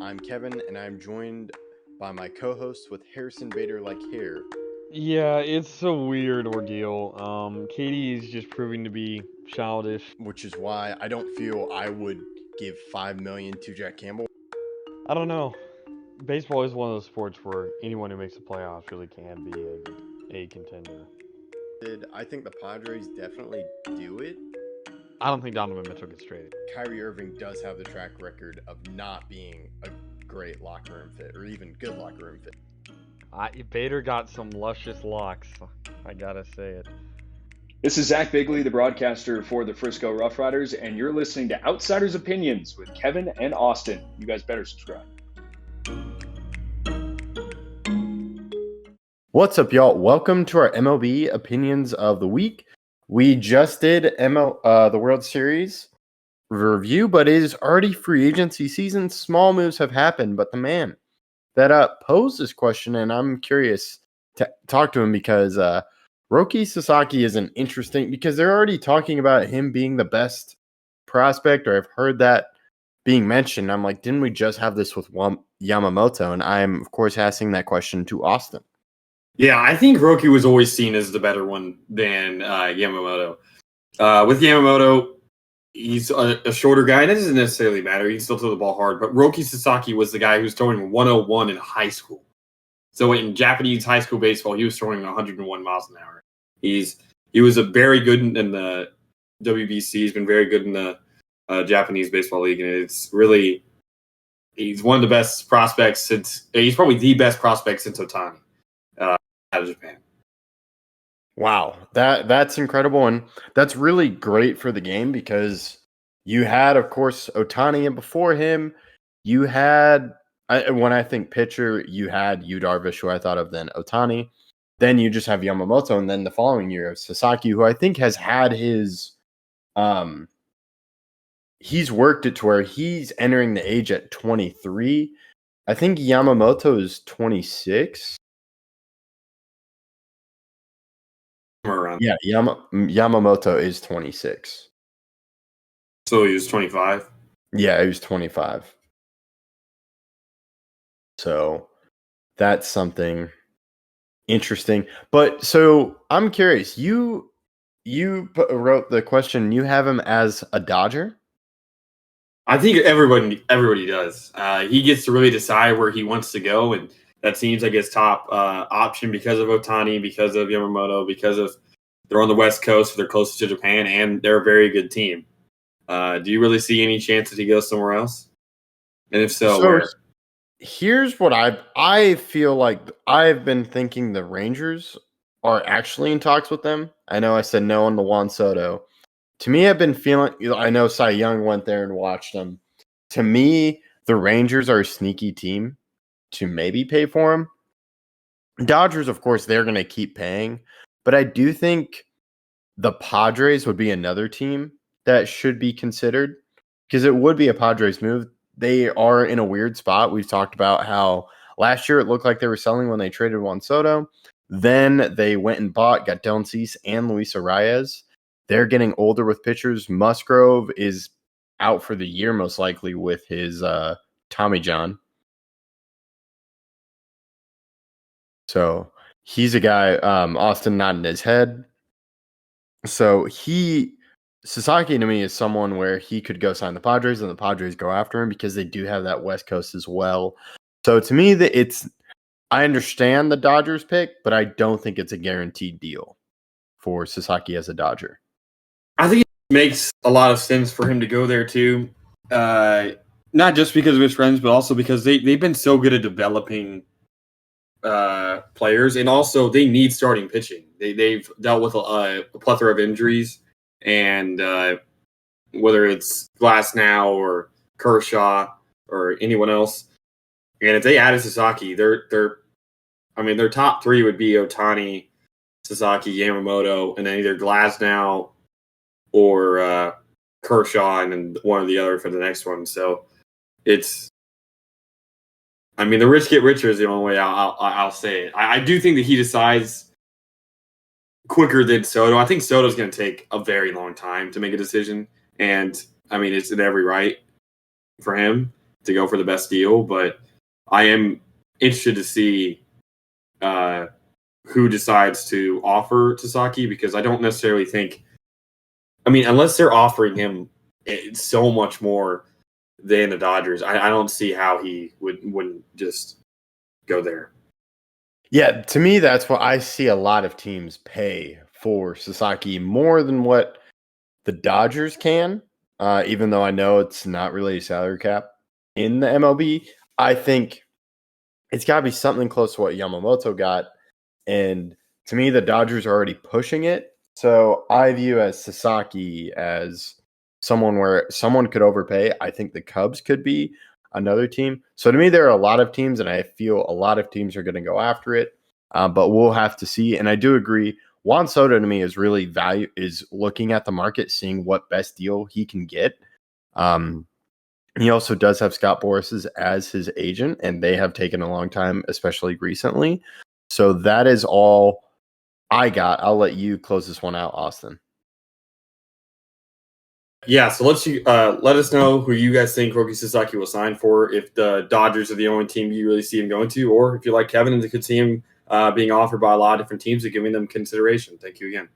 I'm Kevin, and I'm joined by my co-host with Harrison Bader like hair. Yeah, it's a weird ordeal. Katie is just proving to be childish. Which is why I don't feel I would give $5 million to Jack Campbell. I don't know. Baseball is one of those sports where anyone who makes the playoffs really can be a contender. I think the Padres definitely do it. I don't think Donovan Mitchell gets traded. Kyrie Irving does have the track record of not being a great locker room fit, or even good locker room fit. Bader got some luscious locks. I gotta say it. This is Zach Bigley, the broadcaster for the Frisco Rough Riders, and you're listening to Outsiders Opinions with Kevin and Austin. You guys better subscribe. What's up, y'all? Welcome to our MLB Opinions of the Week. We just did the World Series review, but it is already free agency season. Small moves have happened, but the man that posed this question, and I'm curious to talk to him because Roki Sasaki is an interesting, because they're already talking about him being the best prospect, or I've heard that being mentioned. I'm like, didn't we just have this with Yamamoto? And I'm, of course, asking that question to Austin. Yeah, I think Roki was always seen as the better one than Yamamoto. With Yamamoto, he's a shorter guy. That doesn't necessarily matter. He can still throw the ball hard. But Roki Sasaki was the guy who was throwing 101 in high school. So in Japanese high school baseball, he was throwing 101 miles an hour. He was a very good in the WBC. He's been very good in the Japanese baseball league, and he's one of the best prospects since. He's probably the best prospect since Ohtani out of Japan. Wow, that's incredible, and that's really great for the game because you had, of course, Ohtani, and before him, you had, when I think pitcher, you had Yu Darvish, who I thought of, then Ohtani. Then you just have Yamamoto, and then the following year, Sasaki, who I think has had his, he's worked it to where he's entering the age at 23. I think Yamamoto is 26. Around. Yeah, Yamamoto is 26. So he was 25? Yeah, he was 25. So that's something interesting. But so I'm curious, you wrote the question, you have him as a Dodger? I think everybody does. He gets to really decide where he wants to go, and that seems like his top option because of Ohtani, because of Yamamoto, because of they're on the West Coast, so they're closest to Japan, and they're a very good team. Do you really see any chance that he goes somewhere else? And if so, where? Here's what I feel like. I've been thinking the Rangers are actually in talks with them. I know I said no on the Juan Soto. To me, I've been feeling, I know Cy Young went there and watched them. To me, the Rangers are a sneaky team to maybe pay for him. Dodgers, of course, they're going to keep paying. But I do think the Padres would be another team that should be considered because it would be a Padres move. They are in a weird spot. We've talked about how last year it looked like they were selling when they traded Juan Soto. Then they went and got Dylan Cease and Luis Arias. They're getting older with pitchers. Musgrove is out for the year, most likely, with his Tommy John. So he's a guy, Austin nodding his head. So Sasaki to me is someone where he could go sign the Padres and the Padres go after him because they do have that West Coast as well. So to me, I understand the Dodgers pick, but I don't think it's a guaranteed deal for Sasaki as a Dodger. I think it makes a lot of sense for him to go there too. Not just because of his friends, but also because they've been so good at developing players, and also they need starting pitching. They've dealt with a plethora of injuries, and whether it's Glasnow or Kershaw or anyone else, and if they added Sasaki, their top three would be Ohtani, Sasaki, Yamamoto, and then either Glasnow or Kershaw, and then one or the other for the next one. So it's, the rich get richer is the only way I'll say it. I do think that he decides quicker than Soto. I think Soto's going to take a very long time to make a decision, and it's in every right for him to go for the best deal, but I am interested to see who decides to offer Sasaki, because I don't necessarily think, I mean, unless they're offering him so much more than the Dodgers, I don't see how he wouldn't just go there. Yeah, to me, that's what I see a lot of teams pay for Sasaki more than what the Dodgers can, even though I know it's not really a salary cap in the MLB. I think it's got to be something close to what Yamamoto got. And to me, the Dodgers are already pushing it. So I view as Sasaki as someone where someone could overpay. I think the Cubs could be another team. So to me, there are a lot of teams, and I feel a lot of teams are going to go after it. But we'll have to see. And I do agree. Juan Soto to me is really is looking at the market, seeing what best deal he can get. He also does have Scott Boras as his agent, and they have taken a long time, especially recently. So that is all I got. I'll let you close this one out, Austin. Yeah, so let us know who you guys think Roki Sasaki will sign for, if the Dodgers are the only team you really see him going to, or if you're like Kevin and could see him being offered by a lot of different teams and giving them consideration. Thank you again.